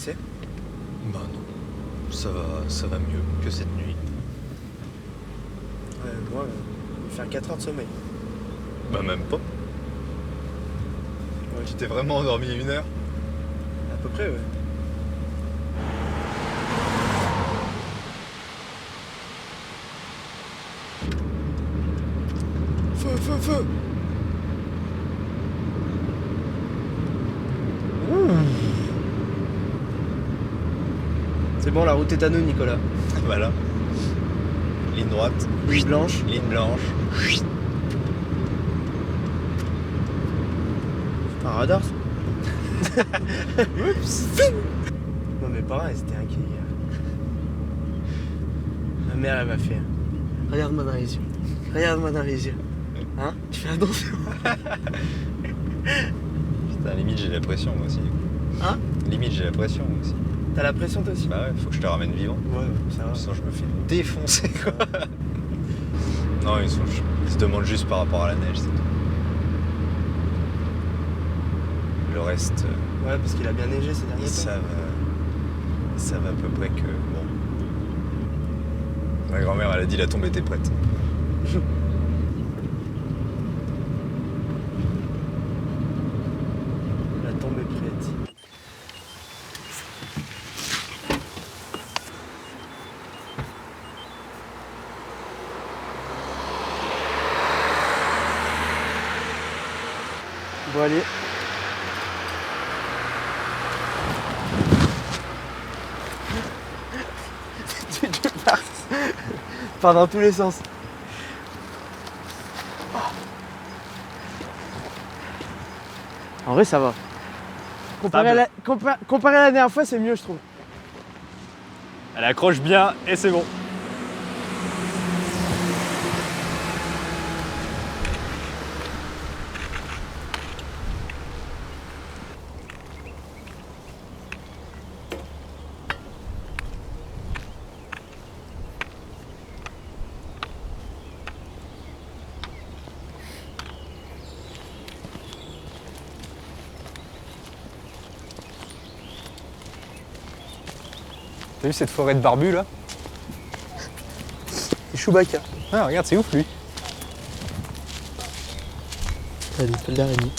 stressé? Bah non, ça va mieux que cette nuit. Ouais, moi, je vais faire 4 heures de sommeil. Bah même pas. Ouais, Tu t'es vraiment endormi 1 heure? à peu près, ouais. Feu, feu, feu! C'est bon, la route est à nous, Nicolas. Voilà. Ligne droite, Ligne blanche. ligne blanche. C'est un radar, ça. Oups! Non, mes parents, ils étaient inquiets hier. Ma mère, elle m'a fait. Regarde-moi dans les yeux. Regarde-moi dans les yeux. Hein? Tu fais attention. Putain, limite j'ai la pression moi aussi. Hein? Limite j'ai la pression moi aussi. T'as la pression, toi aussi? Bah ouais, faut que je te ramène vivant. Ouais, ça va. Sinon je me fais défoncer quoi. Non, ils se demandent juste par rapport à la neige, c'est tout. Le reste, Ouais, parce qu'il a bien neigé ces derniers ils temps. savent à peu près que bon. Ma grand-mère elle a dit la tombe était prête. La tombe est prête. Bon, allez. Tu pars dans tous les sens. En vrai, ça va. Comparé à la dernière fois, c'est mieux, je trouve. Elle accroche bien et c'est bon. T'as vu cette forêt de barbus là? Et Chewbacca. Ah regarde, c'est ouf lui. T'as des pelles d'araignée.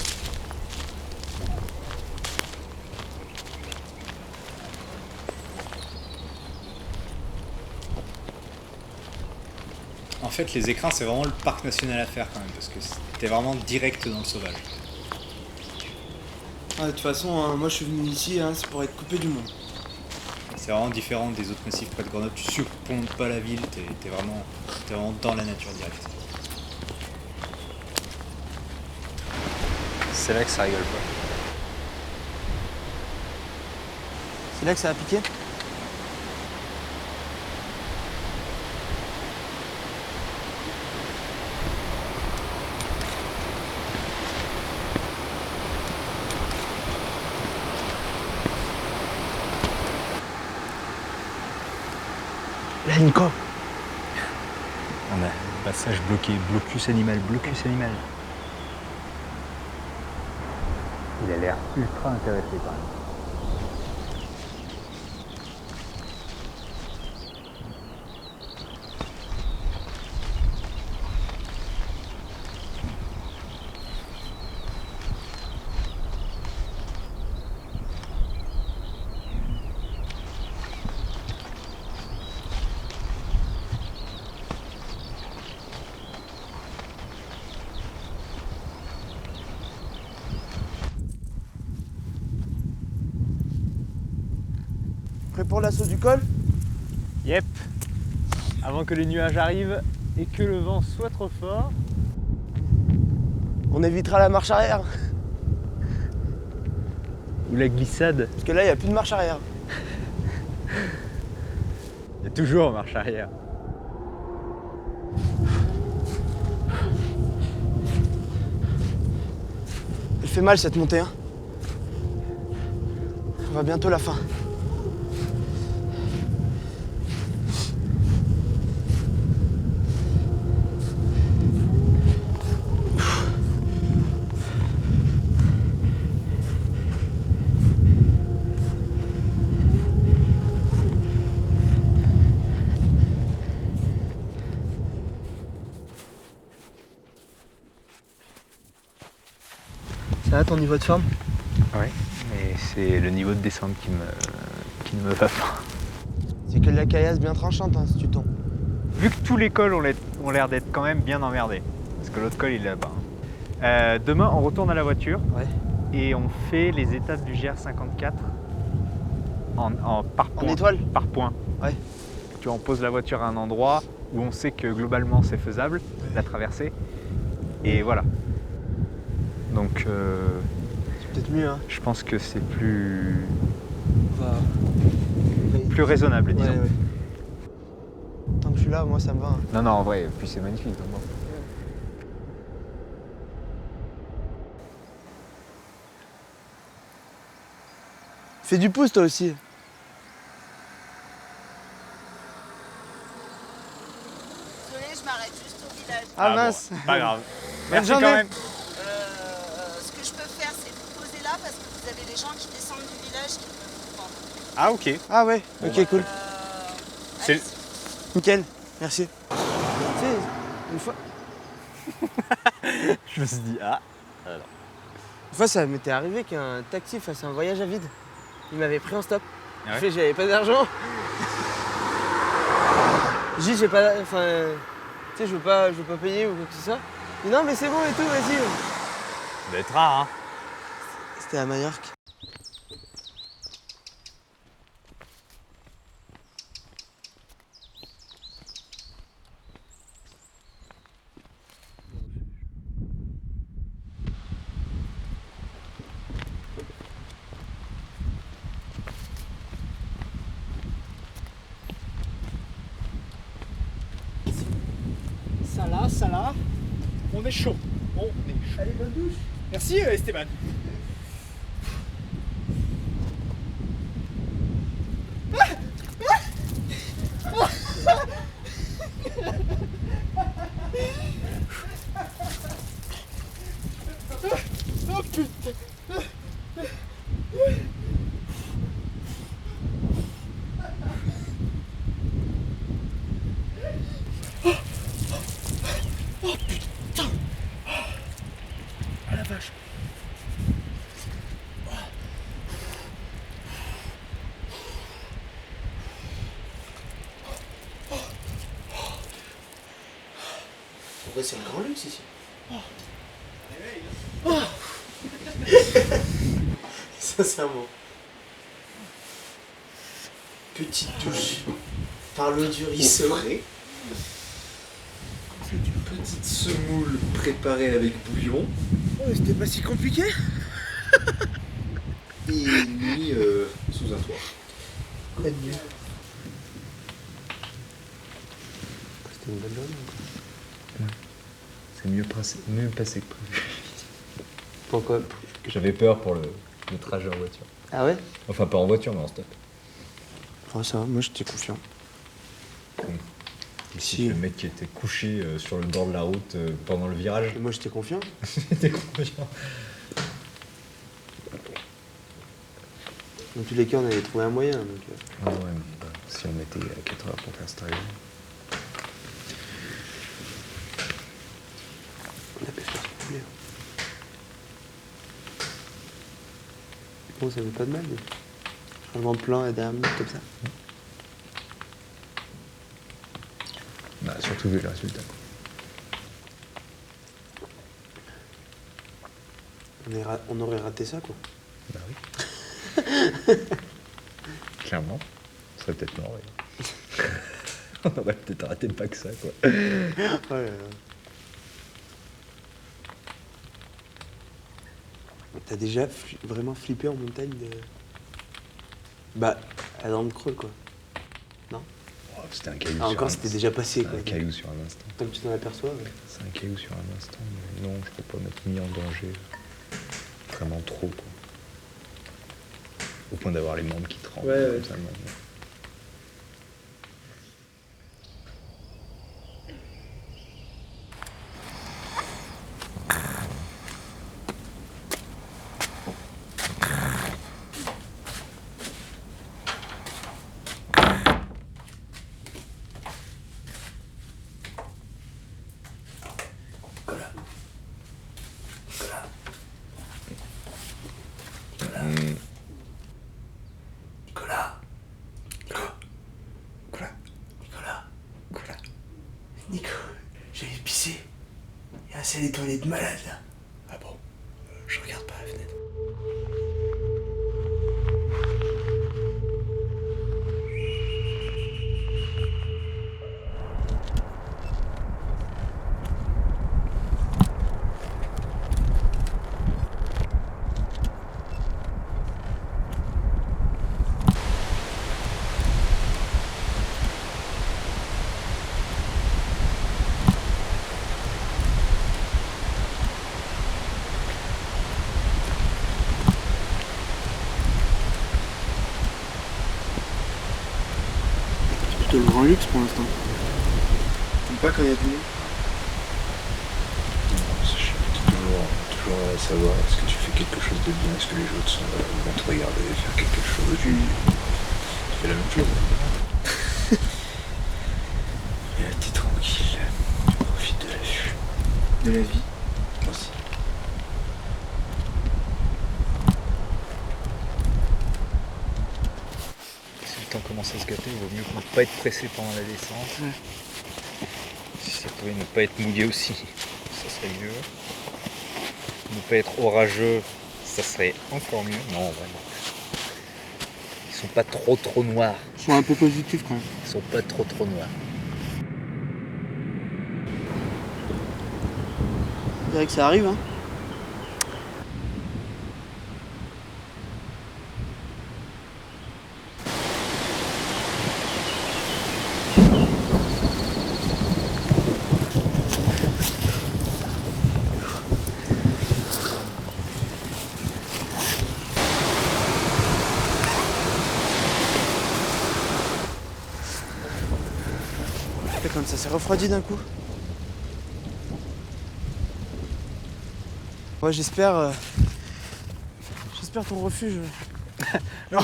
En fait, les écrins, c'est vraiment le parc national à faire quand même, parce que t'es vraiment direct dans le sauvage. Ah, de toute façon, moi je suis venu ici, c'est pour être coupé du monde. C'est vraiment différent des autres massifs près de Grenoble. Tu surplombes pas la ville, t'es vraiment dans la nature directe. C'est là que ça rigole pas. C'est là que ça a piqué? Là, Nico. On a passage bloqué, blocus animal, blocus animal. Il a l'air ultra intéressé quand même. Prêt pour l'assaut du col? Yep. Avant que les nuages arrivent et que le vent soit trop fort. On évitera la marche arrière. Ou la glissade. Parce que là, il n'y a plus de marche arrière. Il y a toujours marche arrière. Elle fait mal cette montée, On va bientôt la fin. Ça va ton niveau de forme? Ouais, mais c'est le niveau de descente qui ne me va pas. C'est que de la caillasse bien tranchante hein, si tu tombes. Vu que tous les cols ont l'air d'être quand même bien emmerdés, parce que l'autre col il est là-bas. Demain on retourne à la voiture Ouais. et on fait les étapes du GR54 par point. En étoile? Par point. Ouais. Tu vois, on pose la voiture à un endroit où on sait que globalement c'est faisable, la traversée. Et voilà. Donc C'est peut-être mieux hein. je pense que c'est plus On va- raisonnable, Ouais, disons. ouais. Tant que je suis là, moi ça me va. Hein. Non, non, en vrai, puis c'est magnifique. Vraiment. Fais du pouce toi aussi. Désolée, je m'arrête juste au village. Ah, bon, mince. pas grave. Bonne Merci journée. quand même. Ce que je peux faire, c'est vous poser là parce que vous avez des gens qui descendent du village qui peuvent vous prendre. Ah ok. Ah ouais, Bon, ok bah, cool. C'est- allez-y. Nickel, merci. Tu sais, une fois, Je me suis dit, ah. une fois ça m'était arrivé qu'un taxi fasse un voyage à vide. Il m'avait pris en stop. Ah ouais Je fais, j'avais pas d'argent. J'ai dit, j'ai pas. Enfin. Tu sais, je veux pas payer ou quoi que ce soit. Il dit, non, mais c'est bon et tout, vas-y. Ça doit être rare, hein. C'était à Majorque. Ça là, on est chaud. Allez, bonne douche. Merci Esteban. En vrai, c'est le grand luxe ici. Sincèrement. Petite douche par l'eau du ruisseau. Petite semoule préparée avec bouillon Oh, c'était pas si compliqué. et une nuit sous un toit. Quoi de mieux? C'était une bonne journée. C'est mieux passé que prévu. Pourquoi? J'avais peur pour le trajet en voiture. Ah ouais? Enfin, pas en voiture, mais en stop. Oh, ça va, moi j'étais confiant. Si. Le mec qui était couché sur le bord de la route pendant le virage. Et moi j'étais confiant. J'étais confiant. Dans tous les cas, on avait trouvé un moyen. Donc, Ah ouais, mais si on mettait 4 heures pour faire ce trajet. on a pu faire ce qu'on voulait. Bon, ça fait pas de mal. Mais... changement de plan à la dernière minute comme ça. Bah, surtout vu le résultat. On aurait raté ça, quoi. Bah oui. Clairement. On serait peut-être mort. Ouais. On aurait peut-être raté pas que ça, quoi. Oh là là. T'as déjà vraiment flippé en montagne de... Bah, à Dent Creux, quoi. Non? Oh, c'était un caillou Ah, sur encore, un c'était déjà passé, instant. quoi. Un caillou sur un instant. Tant que tu t'en aperçois, ouais. C'est un caillou sur un instant, mais non, je peux pas m'être mis en danger. Vraiment trop, quoi. Au point d'avoir les membres qui tremblent. Ouais, comme ouais. ça, non. Nico, j'allais pisser. Il y a un salle étoilée de malade là. Ah bon? Je regarde par la fenêtre. Le grand luxe pour l'instant. T'aimes pas quand il y a du monde? Toujours à savoir est-ce que tu fais quelque chose de bien, est-ce que les autres vont te regarder faire quelque chose, tu fais la même chose. Et là t'es tranquille, tu profites de la vue. De la vie. Aussi. Si le temps commence à se gâter, il vaut mieux ne pas être pressé pendant la descente. Ouais. Si ça pouvait ne pas être mouillé aussi, ça serait mieux. Ne pas être orageux, ça serait encore mieux. Non, vraiment. Ils sont pas trop noirs. Ils sont un peu positifs quand même. Ils sont pas trop noirs. On dirait que ça arrive, hein. Comme ça s'est refroidi d'un coup. Ouais, j'espère ton refuge. Non,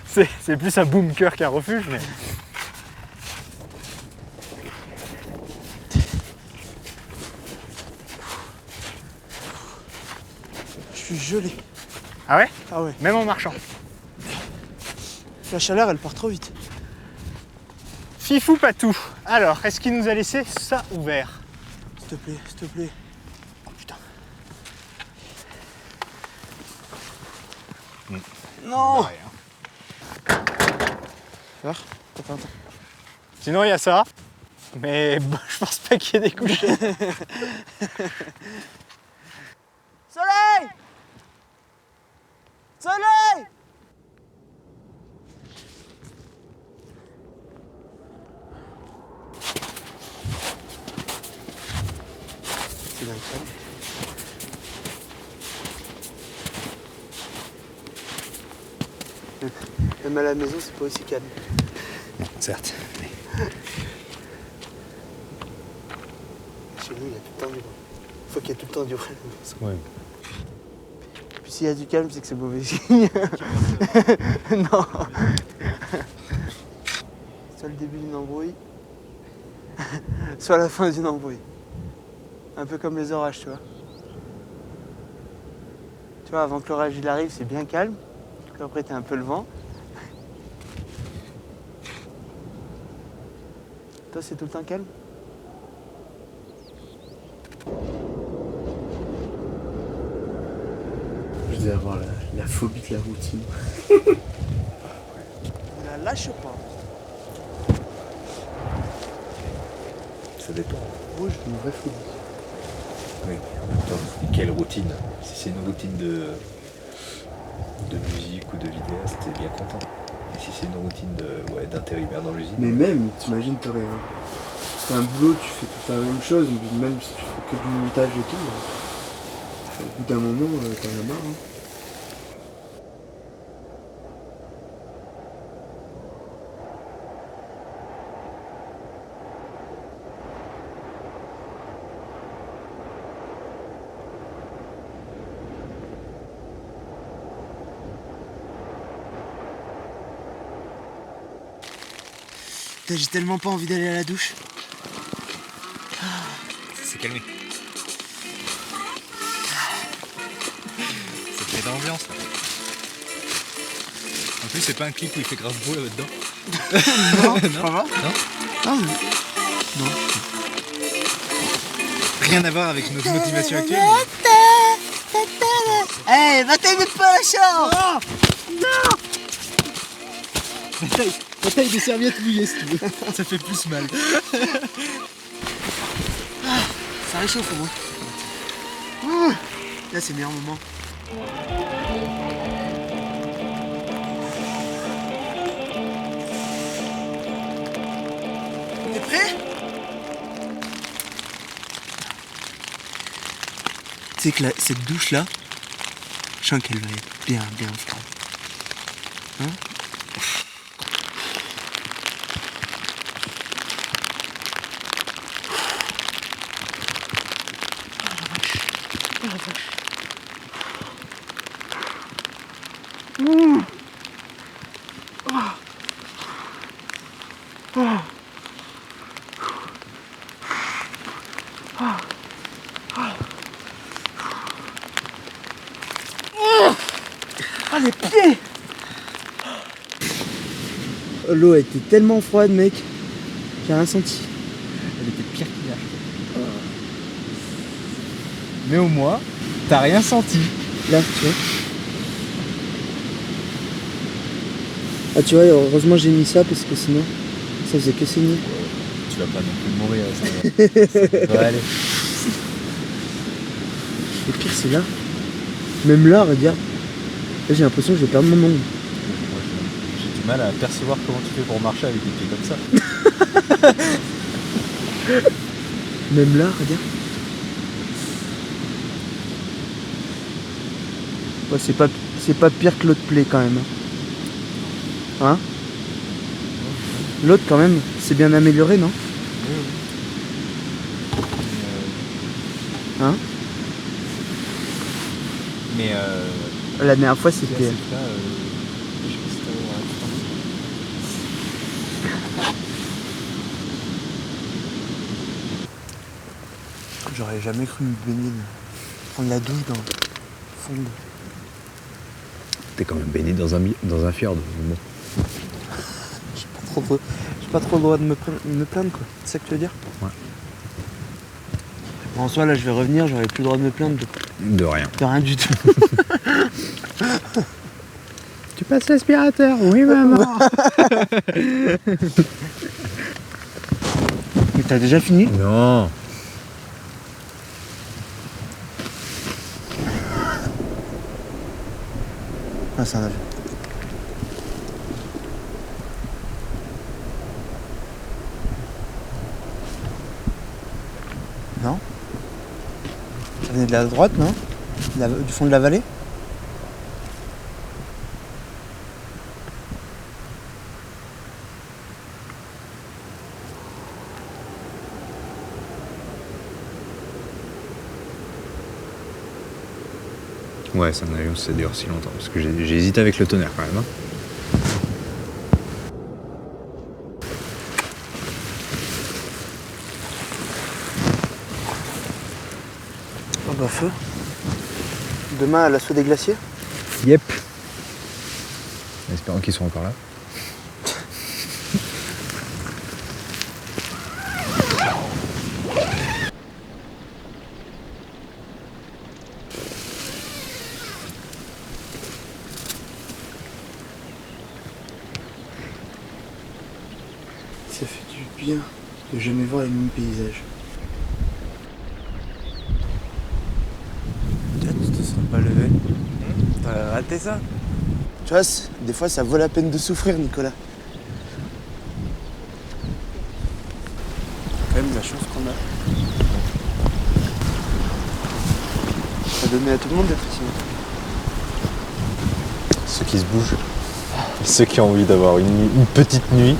c'est plus un bunker qu'un refuge, mais. Je suis gelé. Ah ouais? Ah ouais. Même en marchant. La chaleur, elle part trop vite. Fifou Patou. Alors, est-ce qu'il nous a laissé ça ouvert? S'il te plaît, s'il te plaît. Oh putain. Non! Faire? T'as pas un temps. Sinon, il y a ça. Mais bon, je pense pas qu'il y ait des couchers. Soleil! Soleil! C'est d'un calme. Même à la maison, c'est pas aussi calme. Non, certes. Chez nous, il y a tout le temps du vent. Il faut qu'il y ait tout le temps du vent. Ouais. Puis s'il y a du calme, c'est que c'est mauvais signe. Non. Soit le début d'une embrouille, soit la fin d'une embrouille. Un peu comme les orages, tu vois. Tu vois, avant que l'orage il arrive, c'est bien calme. Puis après, t'as un peu le vent. Toi, c'est tout le temps calme? Je devais avoir la phobie de la routine. Ne la lâche pas. Ça dépend. Rouge, une vraie phobie. Oui, mais en même temps, quelle routine? Si c'est une routine de musique ou de vidéaste, t'es bien content. Et si c'est une routine d'intérimaire dans l'usine. Mais même, t'imagines, t'as un boulot, tu fais tout la même chose, même si tu fais que du montage et tout, au bout d'un moment, t'en as marre. Hein. J'ai tellement pas envie d'aller à la douche. C'est calmé. Ça te met dans l'ambiance là. En plus c'est pas un clip où il fait grave beau là-dedans. Non, ça va? Non. Ah oui. Non. rien à voir avec notre motivation actuelle. Eh, va t'aimer pas la chambre. La taille des serviettes mouillées si tu veux. Ça fait plus mal. Ça réchauffe au moins. Là, c'est le meilleur moment. T'es prêt? Tu sais que cette douche-là, je sens qu'elle va être bien froide. Hein? Ah, les pieds! L'eau était tellement froide, mec. J'ai rien senti. Elle était pire qu'hier. Mais au moins, t'as rien senti. Là, tu vois. Ah, tu vois, heureusement j'ai mis ça parce que sinon, ça faisait que saigner. Tu vas pas non plus mourir à ça. Ouais, allez. Le pire, c'est là. Même là, regarde. Là, j'ai l'impression que je vais perdre mon ongle. J'ai du mal à percevoir comment tu fais pour marcher avec des pieds comme ça. Même là, regarde. Ouais, c'est pas pire que l'autre plaie quand même. Hein? L'autre quand même, c'est bien amélioré, non? Hein? Mais La dernière fois c'était. là, je sais pas si t'avais J'aurais jamais cru me baigner, prendre la douche dans le fond de... T'es quand même baigné dans un fjord. Bon. J'ai pas trop le droit de me plaindre, quoi. C'est ça que tu veux dire? Ouais. Bon, en soi, là, je vais revenir, j'aurai plus le droit de me plaindre De rien. de rien du tout. Tu passes l'aspirateur? Oui, maman. Mais t'as déjà fini? Non. Ah, c'est un avion. Non? Ça venait de la droite, non? Du fond de la vallée? Ouais, c'est un avion, ça dure si longtemps. Parce que j'ai hésité avec le tonnerre quand même. Hein. Oh bah feu. Demain à l'assaut des glaciers? Yep. Espérons qu'ils sont encore là. Ça fait du bien de jamais voir les mêmes paysages. Tu te sens pas levé? T'as raté ça? Tu vois, des fois ça vaut la peine de souffrir, Nicolas. Quand même la chance qu'on a. Ça a donné à tout le monde d'être ici. Ceux qui se bougent. Ceux qui ont envie d'avoir une petite nuit.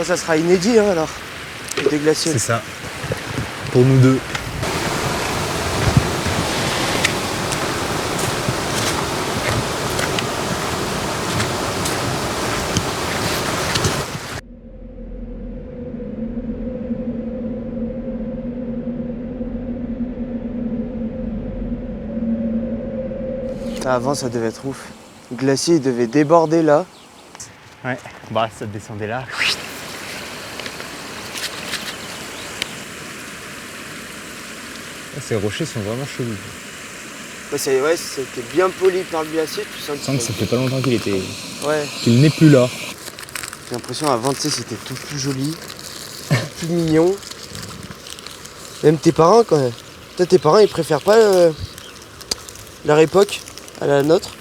Ça sera inédit, hein, alors, des glaciers. C'est ça. Pour nous deux. Avant, ça devait être ouf. Le glacier, il devait déborder là. Ouais, bah ça descendait là. Ces rochers sont vraiment chelous. Ouais, c'était bien poli par le glacier. Tu sens Je sens que ça fait pas longtemps qu'il était. Ouais, qu'il n'est plus là. j'ai l'impression avant, tu sais, c'était tout plus joli, tout plus mignon. Même tes parents, quand même. Toi, tes parents, ils préfèrent pas leur époque à la nôtre,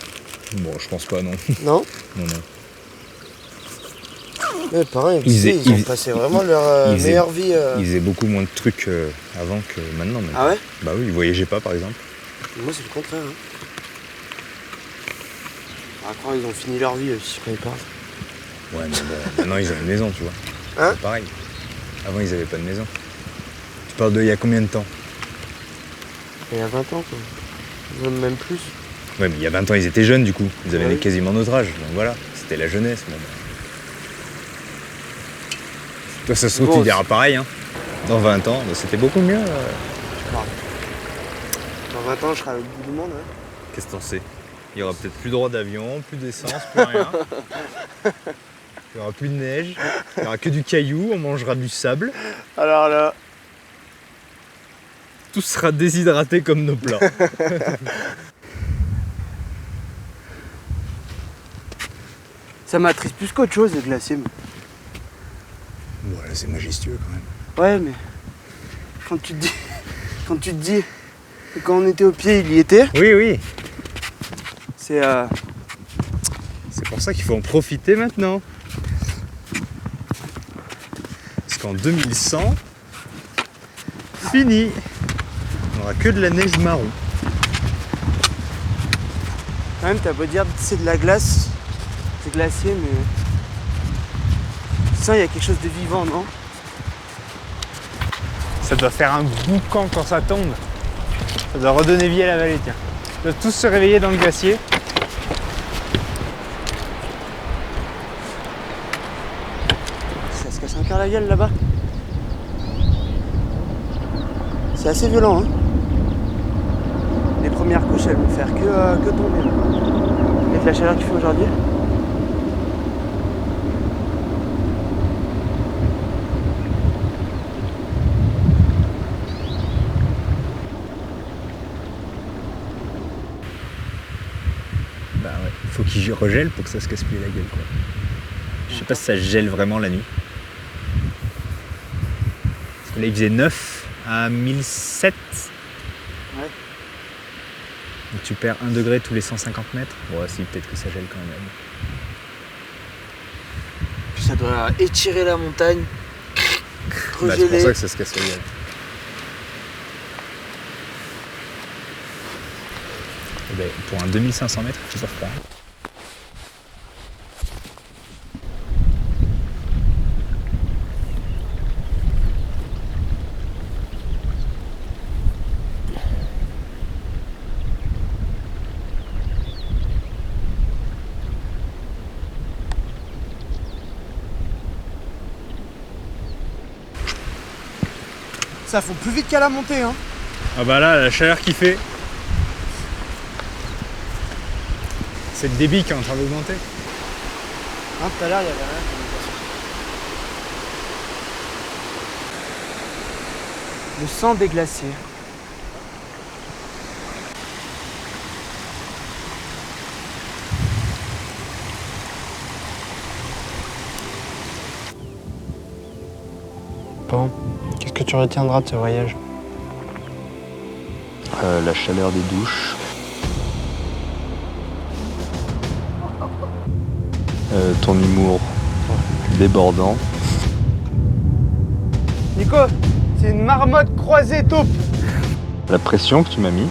Bon, je pense pas, non. non? Non, non. Mes parents, Ils faisaient- ils ont ils- passé vraiment leur ils faisaient- meilleure vie. Ils faisaient beaucoup moins de trucs avant que maintenant. Ah ouais? Bah oui, ils voyageaient pas, par exemple. Moi, c'est le contraire. Hein. Après, ils ont fini leur vie, si je connais pas. Ouais, mais bon, maintenant ils ont une maison, tu vois. Hein? C'est pareil. Avant, ils avaient pas de maison. Tu parles de il y a combien de temps? Il y a 20 ans, quoi. Même plus. Ouais, mais il y a 20 ans, ils étaient jeunes, du coup. Ils avaient Oui. quasiment notre âge. Donc voilà, c'était la jeunesse. Bon, bah. Toi, ça se trouve, Bon, tu diras pareil. Hein. Dans 20 ans, bah, c'était beaucoup mieux. Dans 20 ans, je serai à l'autre bout du monde. Hein. Qu'est-ce que t'en sais? Il y aura peut-être plus droit d'avion, plus d'essence, plus rien. Il y aura plus de neige. Il y aura que du caillou, on mangera du sable. Alors là, Tout sera déshydraté comme nos plats. ça m'attriste plus qu'autre chose, le glacier. Voilà, c'est majestueux quand même. Ouais, mais quand tu te dis que quand on était au pied, il y était, Oui, oui. c'est C'est pour ça qu'il faut en profiter maintenant. Parce qu'en 2100, fini. On n'aura que de la neige marron. quand même, t'as beau dire que c'est de la glace, c'est glacier, mais ça, il y a quelque chose de vivant, non? Ça doit faire un boucan quand ça tombe. Ça doit redonner vie à la vallée, tiens. Ils doivent tous se réveiller dans le glacier. Ça se casse encore la gueule là-bas. C'est assez violent, hein. Les premières couches, elles vont faire que tomber. Là. Avec la chaleur qu'il fait aujourd'hui. Bah ouais, faut qu'il regèle pour que ça se casse plus la gueule, quoi. Je sais pas si ça gèle vraiment la nuit. Parce que là il faisait 9 à 1007. Ouais. Donc tu perds 1 degré tous les 150 mètres. Ouais, si, peut-être que ça gèle quand même. Puis ça doit étirer la montagne. Bah, c'est pour Regeler. ça que ça se casse la gueule. Eh ben, pour un 2500 mètres, tu peux pas. Ça fond plus vite qu'à la montée, hein. Ah bah là, la chaleur qu'il fait. C'est le débit qui est en train d'augmenter. Hein, tout à l'heure, il y avait rien. Le sang des glaciers. Bon, qu'est-ce que tu retiendras de ce voyage? La chaleur des douches. Ton humour débordant. Nico, c'est une marmotte croisée taupe. La pression que tu m'as mis.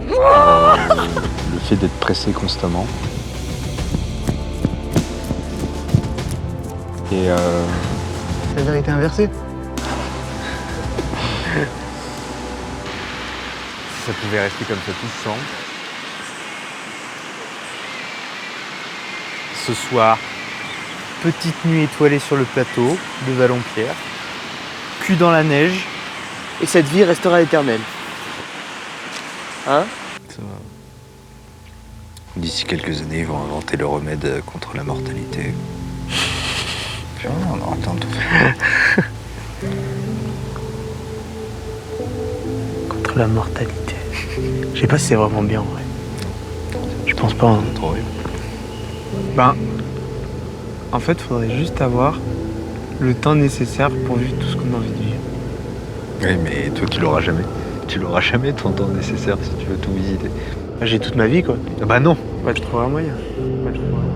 Le fait d'être pressé constamment. Et La vérité inversée. Si ça pouvait rester comme ça tout le temps. Ce soir, petite nuit étoilée sur le plateau de Vallon-Pierre, cul dans la neige. Et cette vie restera éternelle. Hein? Ça va. D'ici quelques années, ils vont inventer le remède contre la mortalité. Puis on aura le temps de tout faire. Contre la mortalité. Je sais pas si c'est vraiment bien en vrai. Je pense pas. Hein. Trop horrible. Ben, en fait, faudrait juste avoir le temps nécessaire pour vivre tout ce qu'on a envie de vivre. Oui, mais toi, tu l'auras jamais. Tu l'auras jamais ton temps nécessaire si tu veux tout visiter. J'ai toute ma vie quoi. Bah non. Ouais, je trouverai un moyen. Ouais, je trouverai un moyen.